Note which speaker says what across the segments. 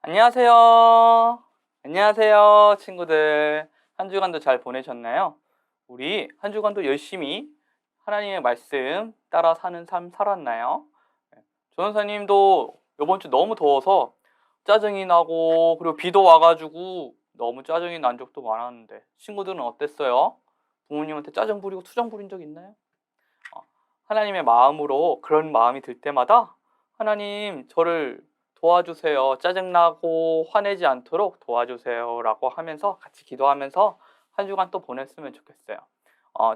Speaker 1: 안녕하세요. 안녕하세요, 친구들. 한 주간도 잘 보내셨나요? 우리 한 주간도 열심히 하나님의 말씀 따라 사는 삶 살았나요? 네. 조원사님도 이번 주 너무 더워서 짜증이 나고 그리고 비도 와가지고 너무 짜증이 난 적도 많았는데 친구들은 어땠어요? 부모님한테 짜증 부리고 투정 부린 적 있나요? 하나님의 마음으로 그런 마음이 들 때마다 하나님 저를 도와주세요. 짜증나고 화내지 않도록 도와주세요. 라고 하면서 같이 기도하면서 한 주간 또 보냈으면 좋겠어요.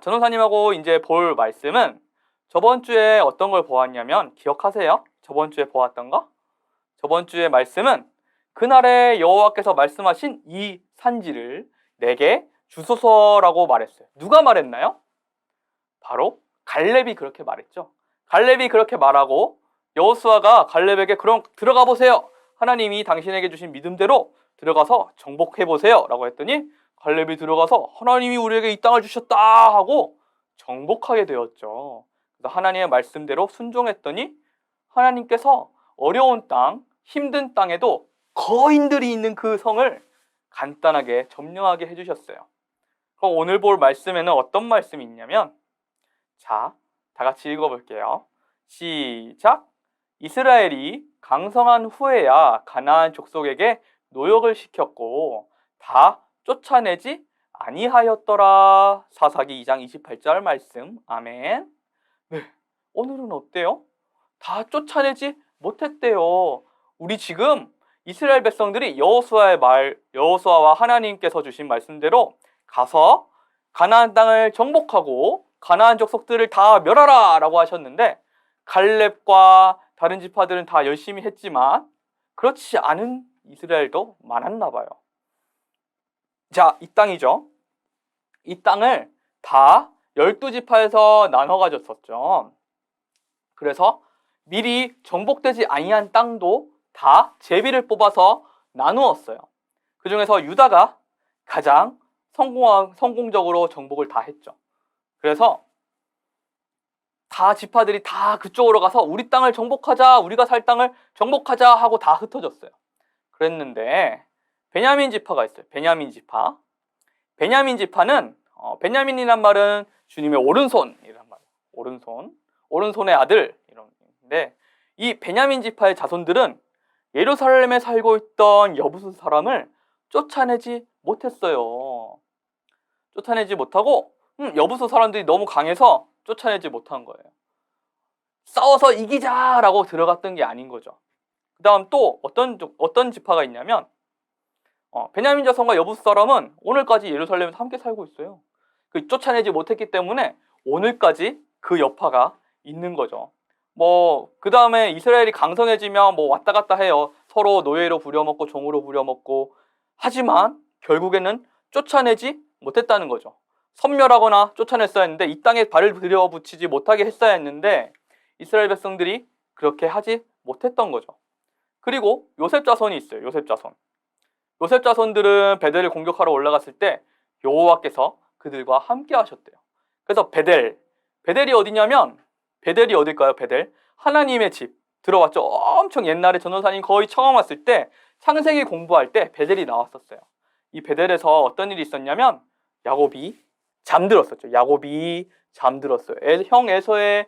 Speaker 1: 전도사님하고 이제 볼 말씀은 저번 주에 어떤 걸 보았냐면 기억하세요? 저번 주에 보았던 거? 저번 주에 말씀은 그날에 여호와께서 말씀하신 이 산지를 내게 주소서라고 말했어요. 누가 말했나요? 바로 갈렙이 그렇게 말했죠. 갈렙이 그렇게 말하고 여호수아가 갈렙에게 그럼 들어가 보세요. 하나님이 당신에게 주신 믿음대로 들어가서 정복해 보세요. 라고 했더니 갈렙이 들어가서 하나님이 우리에게 이 땅을 주셨다 하고 정복하게 되었죠. 그래서 하나님의 말씀대로 순종했더니 하나님께서 어려운 땅, 힘든 땅에도 거인들이 있는 그 성을 간단하게 점령하게 해주셨어요. 그럼 오늘 볼 말씀에는 어떤 말씀이 있냐면 자, 다 같이 읽어볼게요. 시작! 이스라엘이 강성한 후에야 가나안 족속에게 노역을 시켰고 다 쫓아내지 아니하였더라. 사사기 2장 28절 말씀. 아멘. 네, 오늘은 어때요? 다 쫓아내지 못했대요. 우리 지금 이스라엘 백성들이 여호수아와 하나님께서 주신 말씀대로 가서 가나안 땅을 정복하고 가나안 족속들을 다 멸하라 라고 하셨는데 갈렙과 다른 지파들은 다 열심히 했지만 그렇지 않은 이스라엘도 많았나 봐요. 자, 이 땅이죠. 이 땅을 다 12지파에서 나눠 가졌었죠. 그래서 미리 정복되지 아니한 땅도 다 제비를 뽑아서 나누었어요. 그 중에서 유다가 가장 성공적으로 정복을 다 했죠. 그래서 다 지파들이 다 그쪽으로 가서 우리 땅을 정복하자, 우리가 살 땅을 정복하자 하고 다 흩어졌어요. 그랬는데 베냐민 지파가 있어요. 베냐민 지파. 베냐민 지파는 베냐민이란 말은 주님의 오른손이란 말이에요. 오른손의 아들 이런 건데 이 베냐민 지파의 자손들은 예루살렘에 살고 있던 여부수 사람을 쫓아내지 못했어요. 쫓아내지 못하고 여부수 사람들이 너무 강해서 쫓아내지 못한 거예요. 싸워서 이기자라고 들어갔던 게 아닌 거죠. 그 다음 또 어떤 지파가 있냐면 베냐민 자손과 여부수 사람은 오늘까지 예루살렘에서 함께 살고 있어요. 쫓아내지 못했기 때문에 오늘까지 그 여파가 있는 거죠. 그 다음에 이스라엘이 강성해지면 왔다 갔다 해요. 서로 노예로 부려먹고 종으로 부려먹고 하지만 결국에는 쫓아내지 못했다는 거죠. 섬멸하거나 쫓아냈어야 했는데 이 땅에 발을 들여붙이지 못하게 했어야 했는데 이스라엘 백성들이 그렇게 하지 못했던 거죠. 그리고 요셉 자손이 있어요. 요셉 자손들은 베델을 공격하러 올라갔을 때 여호와께서 그들과 함께 하셨대요. 그래서 베델이 어디냐면 베델이 어딜까요? 베델 하나님의 집 들어왔죠. 엄청 옛날에 전도사님 거의 처음 왔을 때 창세기 공부할 때 베델이 나왔었어요. 이 베델에서 어떤 일이 있었냐면 야곱이 잠들었었죠. 형 에서의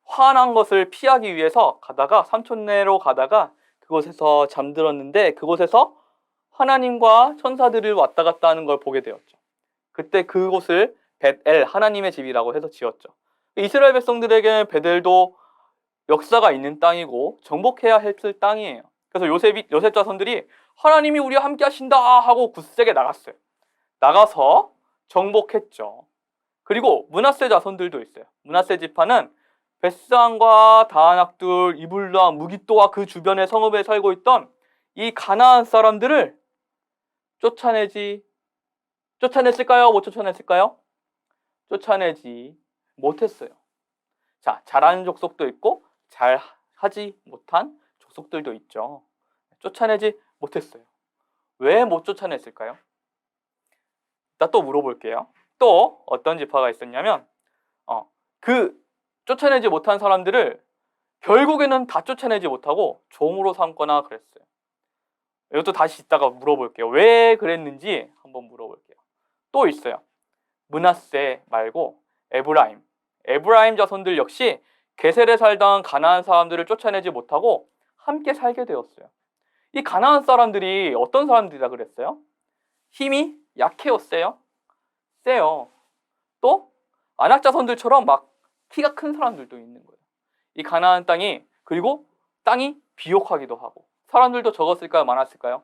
Speaker 1: 화난 것을 피하기 위해서 가다가 삼촌네로 가다가 그곳에서 잠들었는데 그곳에서 하나님과 천사들을 왔다 갔다 하는 걸 보게 되었죠. 그때 그곳을 벳엘 하나님의 집이라고 해서 지었죠. 이스라엘 백성들에게는 베델도 역사가 있는 땅이고 정복해야 했을 땅이에요. 그래서 요셉 자손들이 하나님이 우리와 함께 하신다 하고 굳세게 나갔어요. 나가서 정복했죠. 그리고 므낫세 자손들도 있어요. 므낫세 지파는 벳산과 다안악둘, 이블람, 무깃도와 그 주변의 성읍에 살고 있던 이 가나안 사람들을 쫓아냈을까요? 못 쫓아냈을까요? 쫓아내지 못했어요. 자, 잘하는 족속도 있고 잘하지 못한 족속들도 있죠. 쫓아내지 못했어요. 왜 못 쫓아냈을까요? 일단 또 물어볼게요. 또 어떤 지파가 있었냐면 그 쫓아내지 못한 사람들을 결국에는 다 쫓아내지 못하고 종으로 삼거나 그랬어요. 이것도 다시 이따가 물어볼게요. 왜 그랬는지 한번 물어볼게요. 또 있어요. 므낫세 말고 에브라임. 에브라임 자손들 역시 게셀에 살던 가나안 사람들을 쫓아내지 못하고 함께 살게 되었어요. 이 가나안 사람들이 어떤 사람들이라 그랬어요? 힘이 약해요, 세요? 세요. 또 아낙 자손들처럼 막 키가 큰 사람들도 있는 거예요. 이 가나안 땅이, 그리고 땅이 비옥하기도 하고, 사람들도 적었을까요, 많았을까요?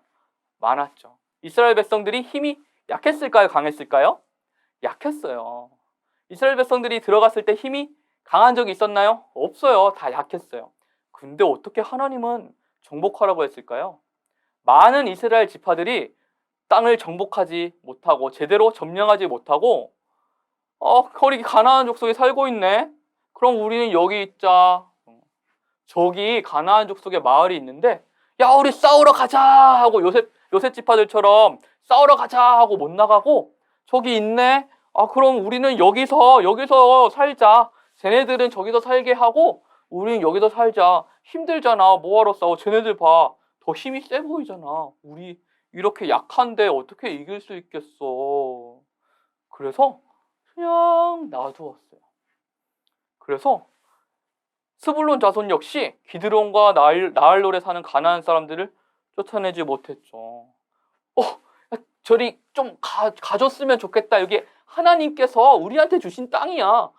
Speaker 1: 많았죠. 이스라엘 백성들이 힘이 약했을까요, 강했을까요? 약했어요. 이스라엘 백성들이 들어갔을 때 힘이 강한 적이 있었나요? 없어요. 다 약했어요. 근데 어떻게 하나님은 정복하라고 했을까요? 많은 이스라엘 지파들이 땅을 정복하지 못하고 제대로 점령하지 못하고 거기 가나안 족속에 살고 있네. 그럼 우리는 여기 있자. 저기 가나안 족속에 마을이 있는데 야, 우리 싸우러 가자 하고 요셉 지파들처럼 싸우러 가자 하고 못 나가고 저기 있네. 그럼 우리는 여기서 살자. 쟤네들은 저기서 살게 하고 우리는 여기서 살자. 힘들잖아. 뭐하러 싸워? 쟤네들 봐. 더 힘이 세 보이잖아. 우리 이렇게 약한데 어떻게 이길 수 있겠어. 그래서 그냥 놔두었어요. 그래서 스불론 자손 역시 기드론과 나할롤에 사는 가나안 사람들을 쫓아내지 못했죠. 저리 좀 가줬으면 좋겠다. 여기 하나님께서 우리한테 주신 땅이야.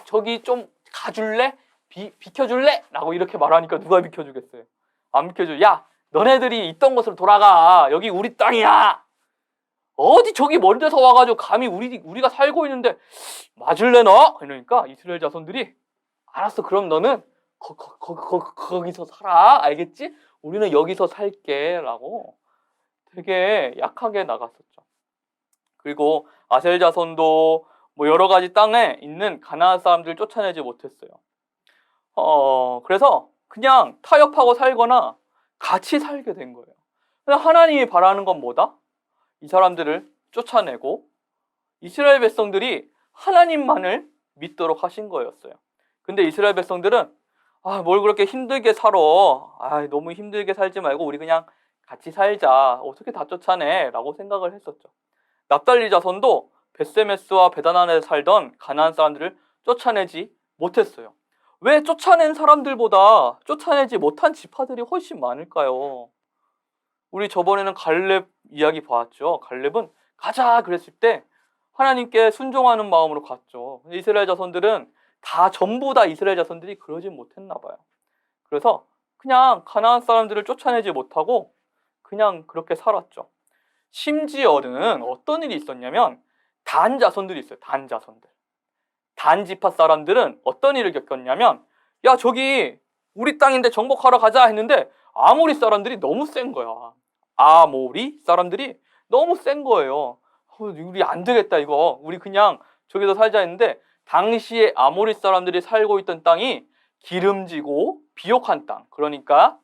Speaker 1: 저기 좀 가줄래? 비켜줄래? 라고 이렇게 말하니까 누가 비켜주겠어요? 안 비켜줘. 야, 너네들이 있던 곳으로 돌아가. 여기 우리 땅이야. 어디 저기 먼 데서 와가지고 감히 우리가 살고 있는데 맞을래 너? 그러니까 이스라엘 자손들이 알았어. 그럼 너는 거기서 살아. 알겠지? 우리는 여기서 살게. 라고 되게 약하게 나갔었죠. 그리고 아셀 자손도 뭐 여러 가지 땅에 있는 가나안 사람들을 쫓아내지 못했어요. 그래서 그냥 타협하고 살거나 같이 살게 된 거예요. 하나님이 바라는 건 뭐다? 이 사람들을 쫓아내고 이스라엘 백성들이 하나님만을 믿도록 하신 거였어요. 근데 이스라엘 백성들은 뭘 그렇게 힘들게 살아. 너무 힘들게 살지 말고 우리 그냥 같이 살자. 어떻게 다 쫓아내? 라고 생각을 했었죠. 납달리 자손도 벳세메스와 베다난에 살던 가나안 사람들을 쫓아내지 못했어요. 왜 쫓아낸 사람들보다 쫓아내지 못한 지파들이 훨씬 많을까요? 우리 저번에는 갈렙 이야기 봤죠. 갈렙은 가자 그랬을 때 하나님께 순종하는 마음으로 갔죠. 이스라엘 자손들은 전부 다 이스라엘 자손들이 그러지 못했나 봐요. 그래서 그냥 가나안 사람들을 쫓아내지 못하고 그냥 그렇게 살았죠. 심지어는 어떤 일이 있었냐면 단 자손들이 있어요. 단 자손들. 단 지파 사람들은 어떤 일을 겪었냐면 야, 저기 우리 땅인데 정복하러 가자 했는데 아모리 사람들이 너무 센 거야. 아모리 사람들이 너무 센 거예요. 우리 안 되겠다 이거. 우리 그냥 저기서 살자 했는데 당시에 아모리 사람들이 살고 있던 땅이 기름지고 비옥한 땅. 그러니까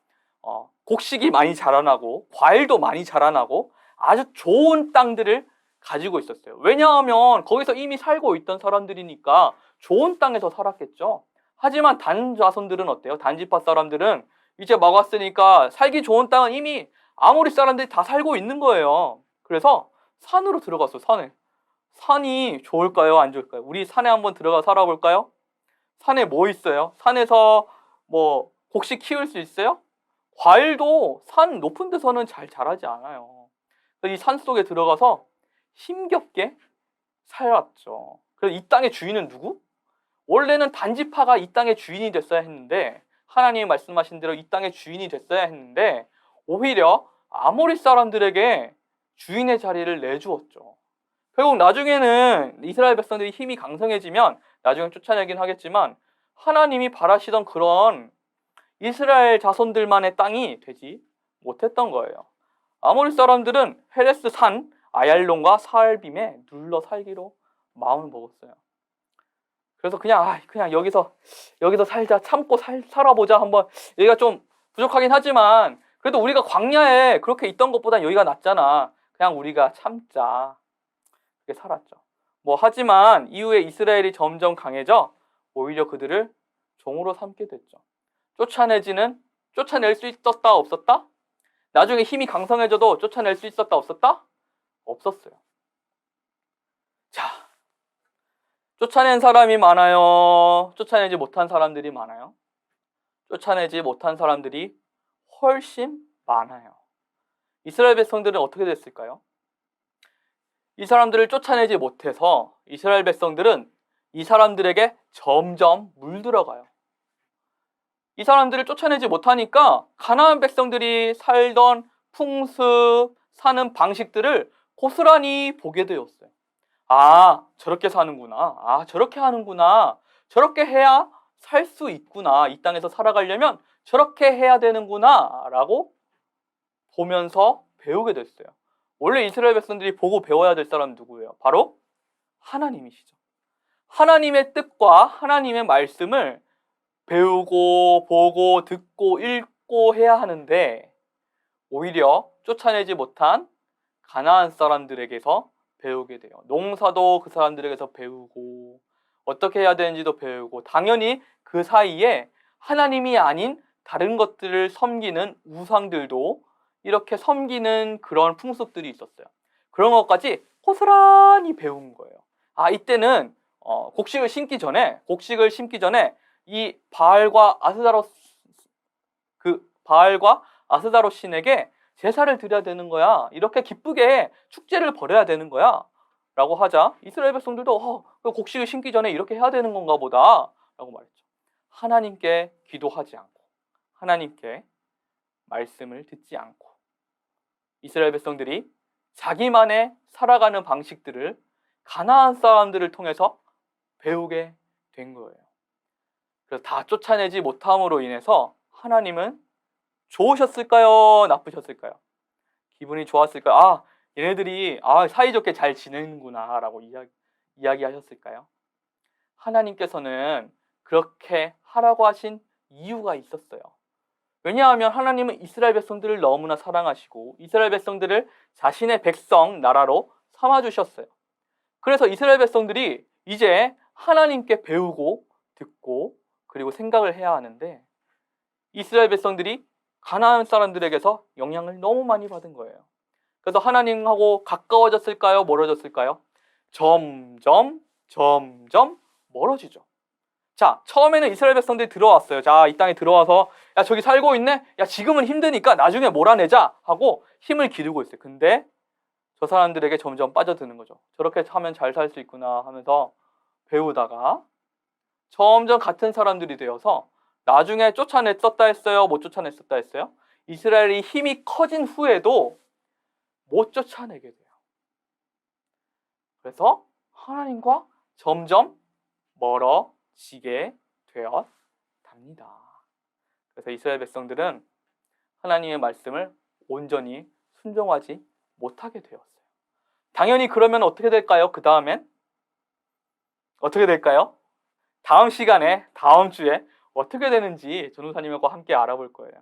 Speaker 1: 곡식이 많이 자라나고 과일도 많이 자라나고 아주 좋은 땅들을 가지고 있었어요. 왜냐하면 거기서 이미 살고 있던 사람들이니까 좋은 땅에서 살았겠죠. 하지만 단 자손들은 어때요? 단지파 사람들은 이제 막 왔으니까 살기 좋은 땅은 이미 아모리 사람들이 다 살고 있는 거예요. 그래서 산으로 들어갔어. 산에. 산이 좋을까요? 안 좋을까요? 우리 산에 한번 들어가 살아볼까요? 산에 뭐 있어요? 산에서 뭐 곡식 키울 수 있어요? 과일도 산 높은 데서는 잘 자라지 않아요. 이 산 속에 들어가서 힘겹게 살았죠. 그래서 이 땅의 주인은 누구? 원래는 단지파가 이 땅의 주인이 됐어야 했는데 하나님이 말씀하신 대로 이 땅의 주인이 됐어야 했는데 오히려 아모리 사람들에게 주인의 자리를 내주었죠. 결국 나중에는 이스라엘 백성들이 힘이 강성해지면 나중에 쫓아내긴 하겠지만 하나님이 바라시던 그런 이스라엘 자손들만의 땅이 되지 못했던 거예요. 아모리 사람들은 헤레스 산 아얄론과 사알빔에 눌러 살기로 마음을 먹었어요. 그래서 그냥 여기서 살자, 참고 살아보자. 한번 여기가 좀 부족하긴 하지만 그래도 우리가 광야에 그렇게 있던 것보다 여기가 낫잖아. 그냥 우리가 참자. 그렇게 살았죠. 하지만 이후에 이스라엘이 점점 강해져 오히려 그들을 종으로 삼게 됐죠. 쫓아낼 수 있었다 없었다? 나중에 힘이 강성해져도 쫓아낼 수 있었다 없었다? 없었어요. 자, 쫓아낸 사람이 많아요? 쫓아내지 못한 사람들이 많아요? 쫓아내지 못한 사람들이 훨씬 많아요. 이스라엘 백성들은 어떻게 됐을까요? 이 사람들을 쫓아내지 못해서 이스라엘 백성들은 이 사람들에게 점점 물들어가요. 이 사람들을 쫓아내지 못하니까 가나안 백성들이 살던 풍습, 사는 방식들을 고스란히 보게 되었어요. 아, 저렇게 사는구나. 아, 저렇게 하는구나. 저렇게 해야 살 수 있구나. 이 땅에서 살아가려면 저렇게 해야 되는구나. 라고 보면서 배우게 됐어요. 원래 이스라엘 백성들이 보고 배워야 될 사람은 누구예요? 바로 하나님이시죠. 하나님의 뜻과 하나님의 말씀을 배우고 보고 듣고 읽고 해야 하는데 오히려 쫓아내지 못한 가나안 사람들에게서 배우게 돼요. 농사도 그 사람들에게서 배우고 어떻게 해야 되는지도 배우고 당연히 그 사이에 하나님이 아닌 다른 것들을 섬기는 우상들도 이렇게 섬기는 그런 풍습들이 있었어요. 그런 것까지 고스란히 배운 거예요. 아, 이때는 곡식을 심기 전에 이 바알과 아스다롯 신에게 제사를 드려야 되는 거야. 이렇게 기쁘게 축제를 벌여야 되는 거야. 라고 하자 이스라엘 백성들도 곡식을 심기 전에 이렇게 해야 되는 건가 보다. 라고 말했죠. 하나님께 기도하지 않고 하나님께 말씀을 듣지 않고 이스라엘 백성들이 자기만의 살아가는 방식들을 가나안 사람들을 통해서 배우게 된 거예요. 그래서 다 쫓아내지 못함으로 인해서 하나님은 좋으셨을까요? 나쁘셨을까요? 기분이 좋았을까요? 아, 얘네들이 사이좋게 잘 지내는구나 라고 이야기하셨을까요? 하나님께서는 그렇게 하라고 하신 이유가 있었어요. 왜냐하면 하나님은 이스라엘 백성들을 너무나 사랑하시고 이스라엘 백성들을 자신의 백성 나라로 삼아주셨어요. 그래서 이스라엘 백성들이 이제 하나님께 배우고 듣고 그리고 생각을 해야 하는데 이스라엘 백성들이 가나안 사람들에게서 영향을 너무 많이 받은 거예요. 그래서 하나님하고 가까워졌을까요? 멀어졌을까요? 점점 멀어지죠. 자, 처음에는 이스라엘 백성들이 들어왔어요. 자, 이 땅에 들어와서 야, 저기 살고 있네? 야, 지금은 힘드니까 나중에 몰아내자 하고 힘을 기르고 있어요. 근데 저 사람들에게 점점 빠져드는 거죠. 저렇게 하면 잘 살 수 있구나 하면서 배우다가 점점 같은 사람들이 되어서 나중에 쫓아냈었다 했어요? 못 쫓아냈었다 했어요? 이스라엘이 힘이 커진 후에도 못 쫓아내게 돼요. 그래서 하나님과 점점 멀어지게 되었답니다. 그래서 이스라엘 백성들은 하나님의 말씀을 온전히 순종하지 못하게 되었어요. 당연히 그러면 어떻게 될까요? 그 다음엔 어떻게 될까요? 다음 시간에 다음 주에 어떻게 되는지 전도사님과 함께 알아볼 거예요.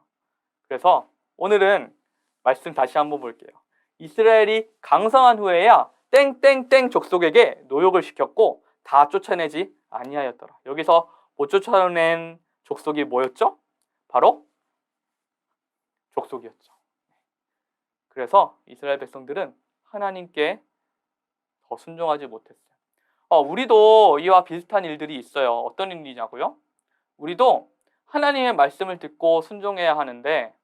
Speaker 1: 그래서 오늘은 말씀 다시 한번 볼게요. 이스라엘이 강성한 후에야 땡땡땡 족속에게 노역을 시켰고 다 쫓아내지 아니하였더라. 여기서 못 쫓아낸 족속이 뭐였죠? 바로 족속이었죠. 그래서 이스라엘 백성들은 하나님께 더 순종하지 못했어요. 우리도 이와 비슷한 일들이 있어요. 어떤 일이냐고요? 우리도 하나님의 말씀을 듣고 순종해야 하는데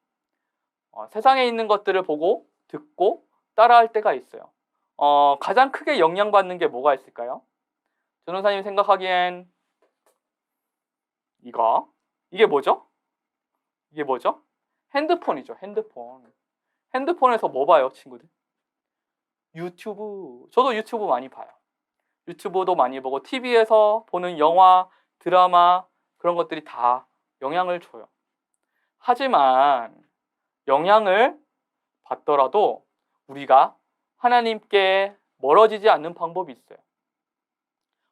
Speaker 1: 세상에 있는 것들을 보고 듣고 따라할 때가 있어요. 가장 크게 영향받는 게 뭐가 있을까요? 전도사님 생각하기엔 이게 뭐죠? 이게 뭐죠? 핸드폰이죠. 핸드폰에서 뭐 봐요, 친구들? 유튜브. 저도 유튜브 많이 봐요. 유튜브도 많이 보고 TV에서 보는 영화, 드라마 그런 것들이 다 영향을 줘요. 하지만 영향을 받더라도 우리가 하나님께 멀어지지 않는 방법이 있어요.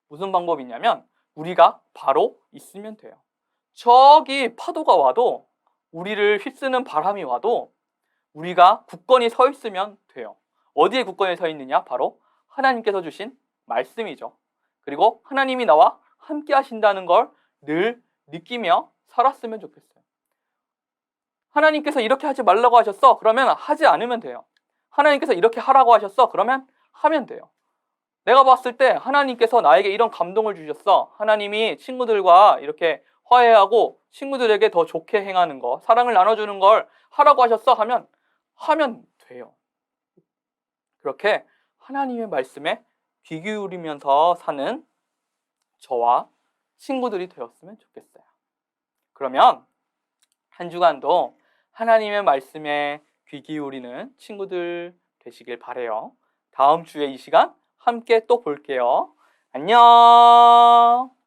Speaker 1: 무슨 방법이 있냐면 우리가 바로 있으면 돼요. 저기 파도가 와도 우리를 휩쓰는 바람이 와도 우리가 굳건히 서 있으면 돼요. 어디에 굳건히 서 있느냐? 바로 하나님께서 주신 말씀이죠. 그리고 하나님이 나와 함께 하신다는 걸 늘 느끼며 살았으면 좋겠어요. 하나님께서 이렇게 하지 말라고 하셨어. 그러면 하지 않으면 돼요. 하나님께서 이렇게 하라고 하셨어. 그러면 하면 돼요. 내가 봤을 때 하나님께서 나에게 이런 감동을 주셨어. 하나님이 친구들과 이렇게 화해하고 친구들에게 더 좋게 행하는 거, 사랑을 나눠주는 걸 하라고 하셨어. 하면 돼요. 그렇게 하나님의 말씀에 귀 기울이면서 사는 저와 친구들이 되었으면 좋겠어요. 그러면 한 주간도 하나님의 말씀에 귀 기울이는 친구들 되시길 바래요. 다음 주에 이 시간 함께 또 볼게요. 안녕.